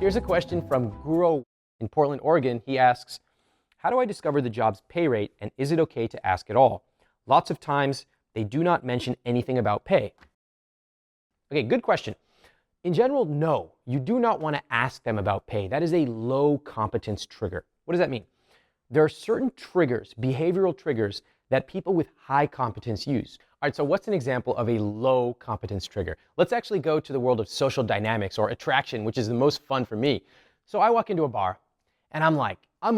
Here's a question from Guro in Portland, Oregon. He asks, how do I discover the job's pay rate, and is it okay to ask at all? Lots of times they do not mention anything about pay. Okay, good question. In general, no, you do not want to ask them about pay. That is a low competence trigger. What does that mean? There are certain triggers, behavioral triggers, that people with high competence use. All right, so what's an example of a low competence trigger? Let's actually go to the world of social dynamics or attraction, which is the most fun for me. So I walk into a bar and I'm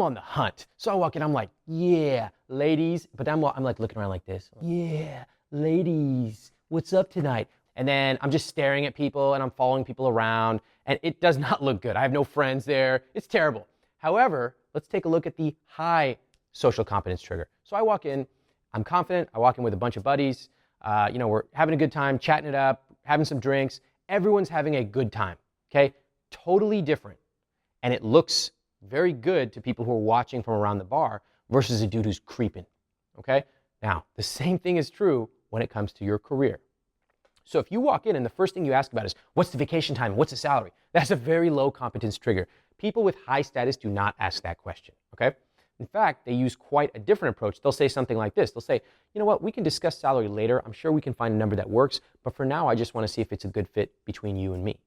on the hunt. So I walk in, I'm like, yeah, ladies, but I'm like looking around like this. Yeah, ladies, what's up tonight? And then I'm just staring at people and I'm following people around, and it does not look good. I have no friends there. It's terrible. However, let's take a look at the high social competence trigger. So I walk in, I'm confident. I walk in with a bunch of buddies. We're having a good time, chatting it up, having some drinks. Everyone's having a good time, okay? Totally different. And it looks very good to people who are watching from around the bar versus a dude who's creeping, okay? Now, the same thing is true when it comes to your career. So if you walk in and the first thing you ask about is, what's the vacation time? What's the salary? That's a very low competence trigger. People with high status do not ask that question, okay? In fact, they use quite a different approach. They'll say something like this. They'll say, you know what, we can discuss salary later. I'm sure we can find a number that works, but for now, I just want to see if it's a good fit between you and me.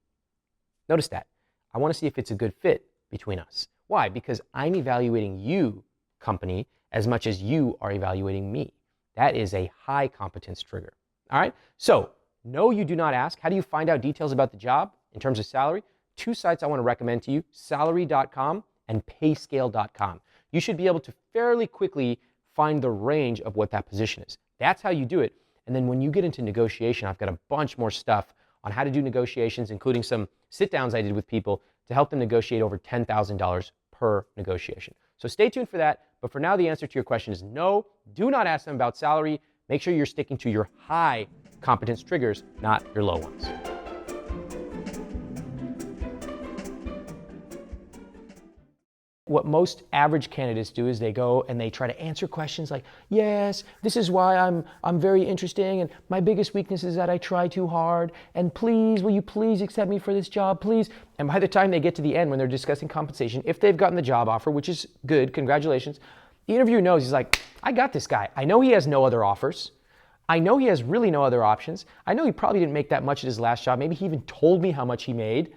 Notice that. I want to see if it's a good fit between us. Why? Because I'm evaluating you, company, as much as you are evaluating me. That is a high competence trigger, all right? So, no, you do not ask. How do you find out details about the job in terms of salary? Two sites I want to recommend to you, salary.com and payscale.com. You should be able to fairly quickly find the range of what that position is. That's how you do it. And then when you get into negotiation, I've got a bunch more stuff on how to do negotiations, including some sit downs I did with people to help them negotiate over $10,000 per negotiation. So stay tuned for that. But for now, the answer to your question is no, do not ask them about salary. Make sure you're sticking to your high competence triggers, not your low ones. What most average candidates do is they go and they try to answer questions like, yes, this is why I'm very interesting, and my biggest weakness is that I try too hard, and please, will you please accept me for this job, please? And by the time they get to the end when they're discussing compensation, if they've gotten the job offer, which is good, congratulations, the interviewer knows, he's like, I got this guy. I know he has no other offers. I know he has really no other options. I know he probably didn't make that much at his last job. Maybe he even told me how much he made.